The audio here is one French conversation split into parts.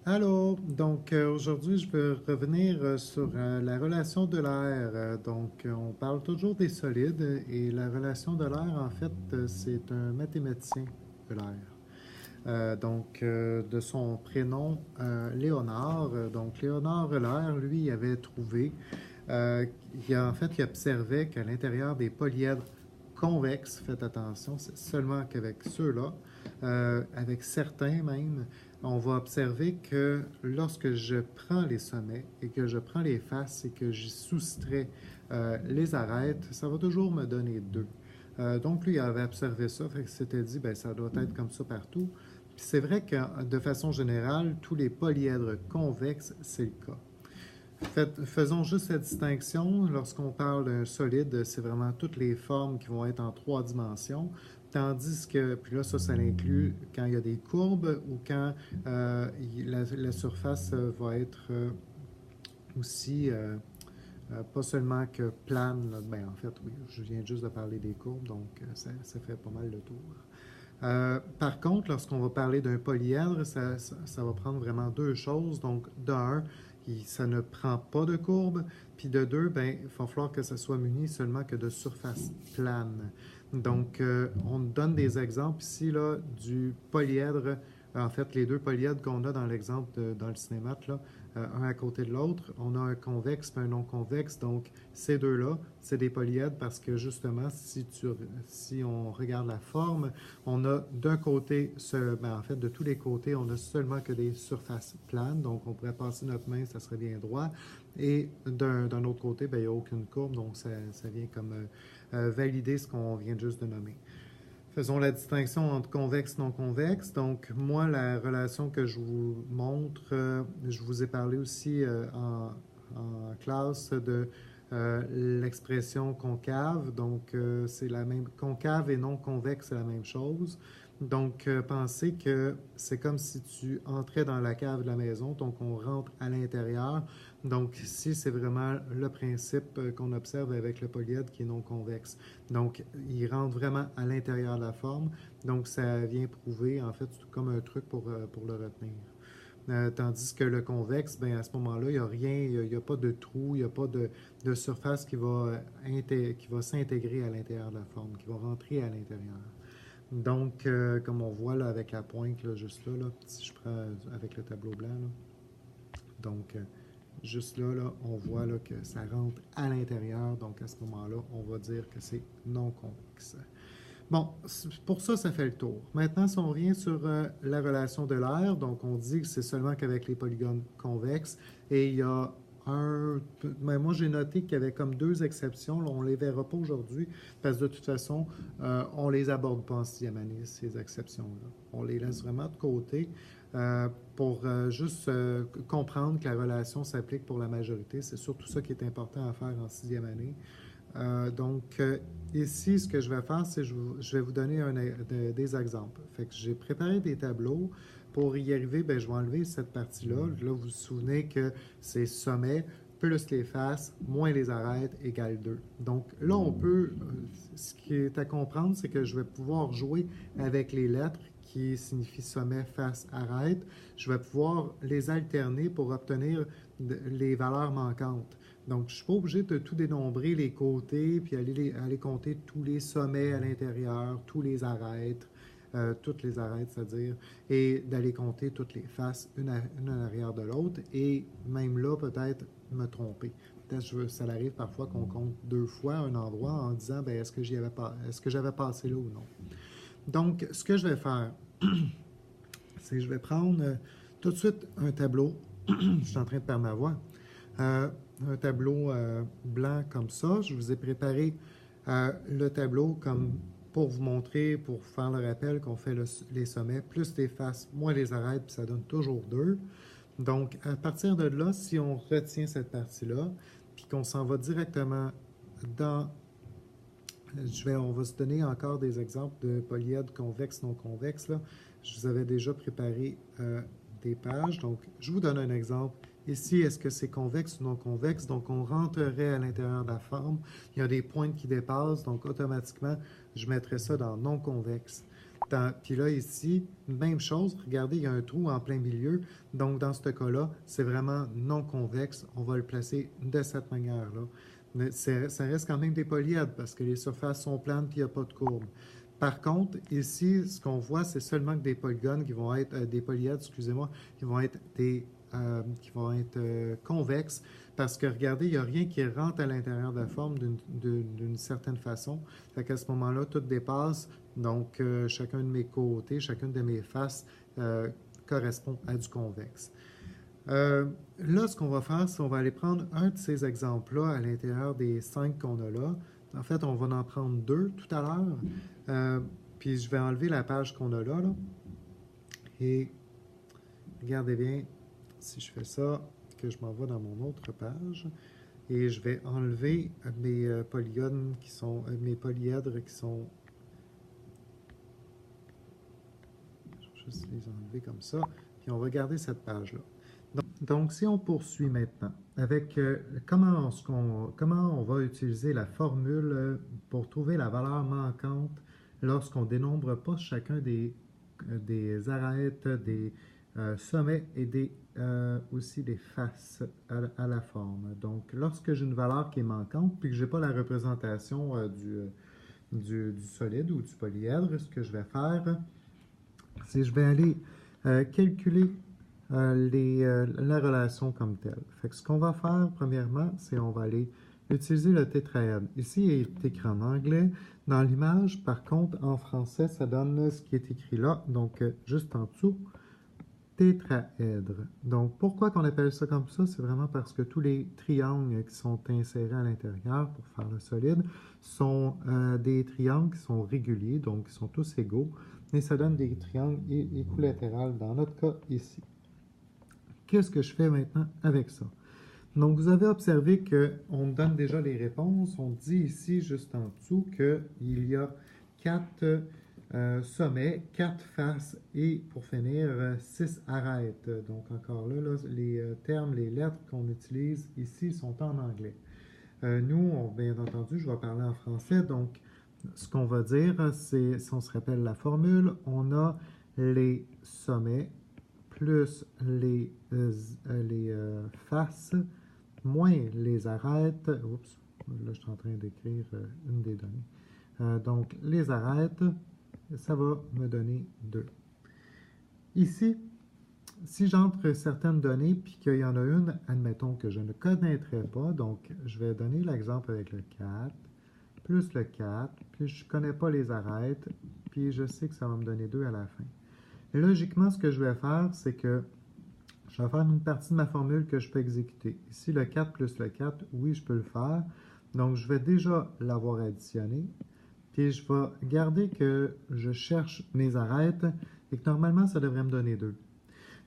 Allô, donc aujourd'hui je veux revenir sur la relation de l'air. On parle toujours des solides et la relation de l'air, en fait, c'est un mathématicien de l'air. De son prénom Léonard. Donc Léonard Euler, lui, avait trouvé, il observait qu'à l'intérieur des polyèdres convexes, faites attention, c'est seulement qu'avec ceux-là, avec certains même, on va observer que lorsque je prends les sommets et que je prends les faces et que j'y soustrais les arêtes, ça va toujours me donner deux. Donc lui, il avait observé ça, fait que s'était dit, ben, ça doit être comme ça partout. Puis c'est vrai que de façon générale, tous les polyèdres convexes, c'est le cas. Faisons juste cette distinction. Lorsqu'on parle d'un solide, c'est vraiment toutes les formes qui vont être en trois dimensions. Tandis que, puis là, ça l'inclut quand il y a des courbes ou quand la surface va être aussi pas seulement que plane. Là. Ben, en fait, oui, je viens juste de parler des courbes, donc ça fait pas mal le tour. Par contre, lorsqu'on va parler d'un polyèdre, ça va prendre vraiment deux choses. Donc, d'un, ça ne prend pas de courbe. Puis de deux, ben, il va falloir que ça soit muni seulement que de surface plane. Donc, on donne des exemples ici là, du polyèdre. En fait, les deux polyèdres qu'on a dans l'exemple dans le cinémat, là, un à côté de l'autre, on a un convexe et un non convexe. Donc, ces deux-là, c'est des polyèdres parce que justement, si on regarde la forme, on a d'un côté, en fait, de tous les côtés, on a seulement que des surfaces planes. Donc, on pourrait passer notre main, ça serait bien droit. Et d'un autre côté, ben, il n'y a aucune courbe. Donc, ça vient comme valider ce qu'on vient juste de nommer. Faisons la distinction entre convexe et non convexe. Donc, moi, la relation que je vous montre, je vous ai parlé aussi en classe de l'expression concave. Donc, c'est la même. Concave et non convexe, c'est la même chose. Donc, pensez que c'est comme si tu entrais dans la cave de la maison, donc on rentre à l'intérieur. Donc, ici, c'est vraiment le principe qu'on observe avec le polyèdre qui est non convexe. Donc, il rentre vraiment à l'intérieur de la forme. Donc, ça vient prouver, en fait, comme un truc pour le retenir. Tandis que le convexe, ben, à ce moment-là, il n'y a rien, il n'y a pas de trou, il n'y a pas de surface qui va s'intégrer à l'intérieur de la forme, qui va rentrer à l'intérieur. Donc, comme on voit là, avec la pointe, là, juste là, si je prends avec le tableau blanc, là, donc juste là, on voit là, que ça rentre à l'intérieur. Donc, à ce moment-là, on va dire que c'est non convexe. Bon, pour ça, ça fait le tour. Maintenant, si on revient sur la relation de l'air, donc on dit que c'est seulement qu'avec les polygones convexes, et il y a mais moi, j'ai noté qu'il y avait comme deux exceptions. Là, on ne les verra pas aujourd'hui, parce que de toute façon, on ne les aborde pas en sixième année, ces exceptions-là. On les laisse vraiment de côté pour juste comprendre que la relation s'applique pour la majorité. C'est surtout ça qui est important à faire en sixième année. Ici, ce que je vais faire, c'est que je vais vous donner des exemples. Fait que j'ai préparé des tableaux. Pour y arriver, ben, je vais enlever cette partie-là. Là, vous vous souvenez que c'est sommet plus les faces moins les arêtes égale 2. Donc là, ce qui est à comprendre, c'est que je vais pouvoir jouer avec les lettres qui signifient sommet, face, arête. Je vais pouvoir les alterner pour obtenir les valeurs manquantes. Donc, je ne suis pas obligé de tout dénombrer les côtés, puis aller compter tous les sommets à l'intérieur, tous les arêtes, toutes les arêtes, c'est-à-dire, et d'aller compter toutes les faces, une en arrière de l'autre, et même là, peut-être me tromper. Peut-être ça arrive parfois qu'on compte deux fois un endroit en disant, ben, est-ce que j'avais passé là ou non? Donc, ce que je vais faire, c'est que je vais prendre tout de suite un tableau. Je suis en train de perdre ma voix. Euh, un tableau blanc comme ça. Je vous ai préparé le tableau comme pour vous montrer, pour faire le rappel qu'on fait les sommets, plus les faces, moins les arêtes, puis ça donne toujours 2. Donc, à partir de là, si on retient cette partie-là, puis qu'on s'en va directement dans... on va se donner encore des exemples de polyèdres convexes, non convexes. Là. Je vous avais déjà préparé des pages. Donc, je vous donne un exemple. Ici, est-ce que c'est convexe ou non convexe? Donc, on rentrerait à l'intérieur de la forme. Il y a des pointes qui dépassent, donc automatiquement, je mettrais ça dans non convexe. Puis là, ici, même chose, regardez, il y a un trou en plein milieu. Donc, dans ce cas-là, c'est vraiment non convexe. On va le placer de cette manière-là. Mais ça reste quand même des polyèdres parce que les surfaces sont planes et il n'y a pas de courbe. Par contre, ici, ce qu'on voit, c'est seulement que des polygones qui vont être des polyèdres, excusez-moi, qui vont être convexes, parce que regardez, il n'y a rien qui rentre à l'intérieur de la forme d'une certaine façon. Fait qu'à ce moment-là, tout dépasse. Donc, chacun de mes côtés, chacune de mes faces correspond à du convexe. Là, ce qu'on va faire, c'est qu'on va aller prendre un de ces exemples-là à l'intérieur des 5 qu'on a là. En fait, on va en prendre 2 tout à l'heure. Puis je vais enlever la page qu'on a là. Et regardez bien, si je fais ça, que je m'en vais dans mon autre page, et je vais enlever mes polygones qui sont, mes polyèdres qui sont... Je vais juste les enlever comme ça, puis on va garder cette page-là. Donc, si on poursuit maintenant avec comment on va utiliser la formule pour trouver la valeur manquante lorsqu'on dénombre pas chacun des arêtes, des sommets et aussi des faces à la forme. Donc, lorsque j'ai une valeur qui est manquante puis que je n'ai pas la représentation du solide ou du polyèdre, ce que je vais faire, c'est que je vais aller calculer la relation comme telle. Fait que ce qu'on va faire, premièrement, c'est on va aller utiliser le tétraèdre. Ici, il est écrit en anglais. Dans l'image, par contre, en français, ça donne ce qui est écrit là. Donc, juste en dessous, tétraèdre. Donc, pourquoi qu'on appelle ça comme ça? C'est vraiment parce que tous les triangles qui sont insérés à l'intérieur pour faire le solide sont des triangles qui sont réguliers, donc qui sont tous égaux. Et ça donne des triangles équilatérales dans notre cas ici. Qu'est-ce que je fais maintenant avec ça? Donc, vous avez observé qu'on donne déjà les réponses. On dit ici, juste en dessous, qu'il y a 4 sommets, 4 faces et, pour finir, 6 arêtes. Donc, encore là, les termes, les lettres qu'on utilise ici sont en anglais. Nous, bien entendu, je vais parler en français. Donc, ce qu'on va dire, c'est, si on se rappelle la formule, on a les sommets plus les faces, moins les arêtes. Oups, là je suis en train d'écrire une des données. Donc les arêtes, ça va me donner 2. Ici, si j'entre certaines données puis qu'il y en a une, admettons que je ne connaîtrais pas, donc je vais donner l'exemple avec le 4, plus le 4, puis je ne connais pas les arêtes, puis je sais que ça va me donner 2 à la fin. Et logiquement, ce que je vais faire, c'est que je vais faire une partie de ma formule que je peux exécuter. Ici, le 4 plus le 4, oui, je peux le faire. Donc, je vais déjà l'avoir additionné. Puis, je vais garder que je cherche mes arêtes et que normalement, ça devrait me donner 2.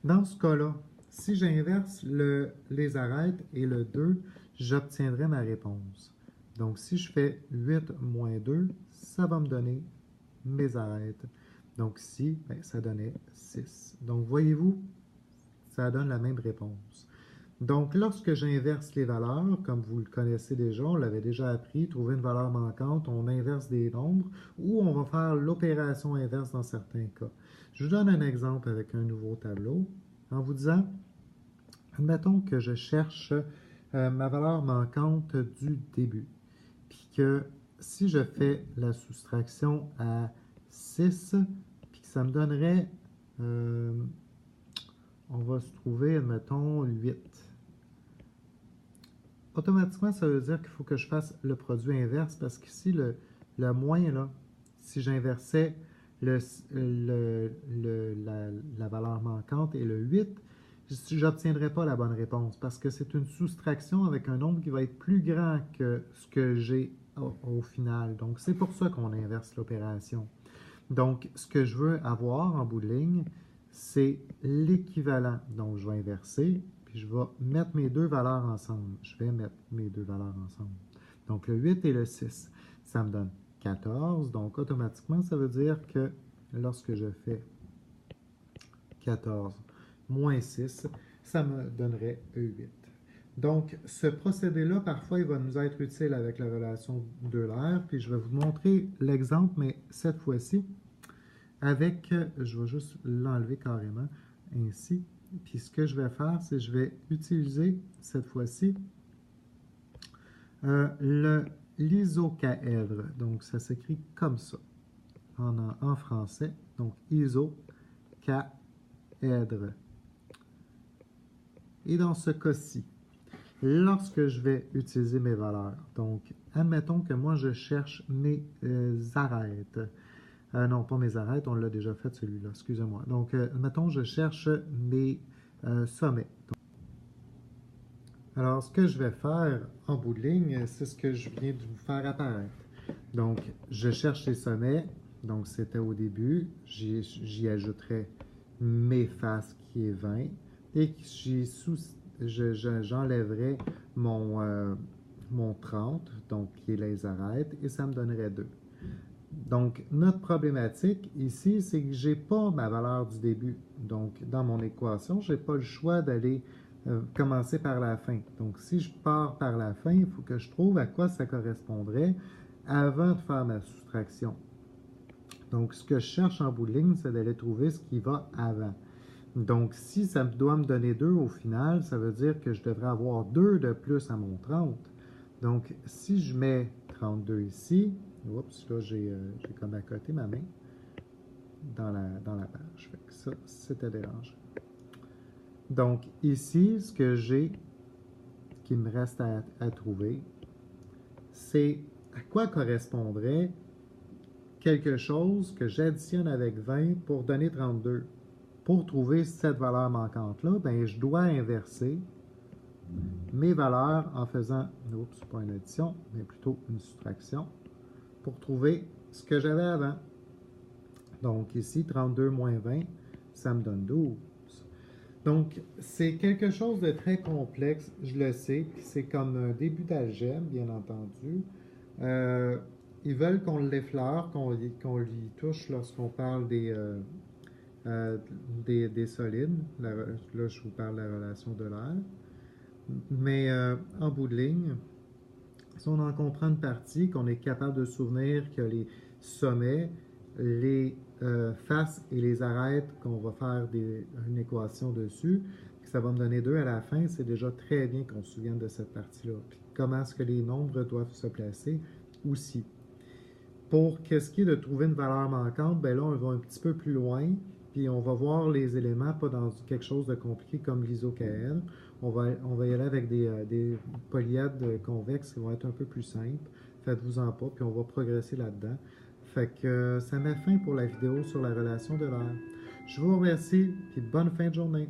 Dans ce cas-là, si j'inverse les arêtes et le 2, j'obtiendrai ma réponse. Donc, si je fais 8 moins 2, ça va me donner mes arêtes. Donc ici, ben, ça donnait 6. Donc voyez-vous, ça donne la même réponse. Donc lorsque j'inverse les valeurs, comme vous le connaissez déjà, on l'avait déjà appris, trouver une valeur manquante, on inverse des nombres ou on va faire l'opération inverse dans certains cas. Je vous donne un exemple avec un nouveau tableau en vous disant, admettons que je cherche ma valeur manquante du début, puis que si je fais la soustraction à 6, puis que ça me donnerait, on va se trouver, admettons, 8. Automatiquement, ça veut dire qu'il faut que je fasse le produit inverse, parce qu'ici, le moins, là, si j'inversais la valeur manquante et le 8, je n'obtiendrai pas la bonne réponse, parce que c'est une soustraction avec un nombre qui va être plus grand que ce que j'ai au final. Donc, c'est pour ça qu'on inverse l'opération. Donc, ce que je veux avoir en bout de ligne, c'est l'équivalent. Donc, je vais inverser, puis je vais mettre mes deux valeurs ensemble. Je vais mettre mes deux valeurs ensemble. Donc, le 8 et le 6, ça me donne 14. Donc, automatiquement, ça veut dire que lorsque je fais 14 moins 6, ça me donnerait 8. Donc, ce procédé-là, parfois, il va nous être utile avec la relation d'Euler. Puis, je vais vous montrer l'exemple, mais cette fois-ci, avec, je vais juste l'enlever carrément, ainsi. Puis ce que je vais faire, c'est que je vais utiliser, cette fois-ci, l'isocaèdre. Donc, ça s'écrit comme ça, en français. Donc, isocaèdre. Et dans ce cas-ci, lorsque je vais utiliser mes valeurs, donc, admettons que moi, je cherche mes arêtes. Non, pas mes arêtes, on l'a déjà fait celui-là, excusez-moi. Donc, admettons, je cherche mes sommets. Alors, ce que je vais faire en bout de ligne, c'est ce que je viens de vous faire apparaître. Donc, je cherche les sommets. Donc, c'était au début. J'y ajouterai mes faces qui est 20 et j'enlèverai mon 30, donc qui est les arêtes, et ça me donnerait 2. Donc, notre problématique ici, c'est que je n'ai pas ma valeur du début. Donc, dans mon équation, je n'ai pas le choix d'aller commencer par la fin. Donc, si je pars par la fin, il faut que je trouve à quoi ça correspondrait avant de faire ma soustraction. Donc, ce que je cherche en bout de ligne, c'est d'aller trouver ce qui va avant. Donc, si ça doit me donner 2 au final, ça veut dire que je devrais avoir 2 de plus à mon 30. Donc, si je mets 32 ici, oups, là, j'ai comme à côté ma main dans la page. Fait que ça, c'était dérangé. Donc, ici, ce que j'ai, qui me reste à trouver, c'est à quoi correspondrait quelque chose que j'additionne avec 20 pour donner 32. Pour trouver cette valeur manquante-là, ben, je dois inverser mes valeurs en faisant, oups, pas une addition, mais plutôt une soustraction, pour trouver ce que j'avais avant. Donc ici, 32 moins 20, ça me donne 12. Donc, c'est quelque chose de très complexe, je le sais, puis c'est comme un début d'algèbre, bien entendu. Ils veulent qu'on l'effleure, qu'on l'y touche lorsqu'on parle des solides. Là, je vous parle de la relation de l'air. Mais en bout de ligne, si on en comprend une partie, qu'on est capable de se souvenir que les sommets, les faces et les arêtes, qu'on va faire une équation dessus, que ça va me donner 2 à la fin, c'est déjà très bien qu'on se souvienne de cette partie-là. Puis comment est-ce que les nombres doivent se placer aussi. Pour ce qui est de trouver une valeur manquante, ben là, on va un petit peu plus loin, puis on va voir les éléments, pas dans quelque chose de compliqué comme l'isocaèdre. On va y aller avec des polyèdres convexes qui vont être un peu plus simples. Faites-vous-en pas, puis on va progresser là-dedans. Fait que ça met fin pour la vidéo sur la relation de l'air. Je vous remercie, puis bonne fin de journée.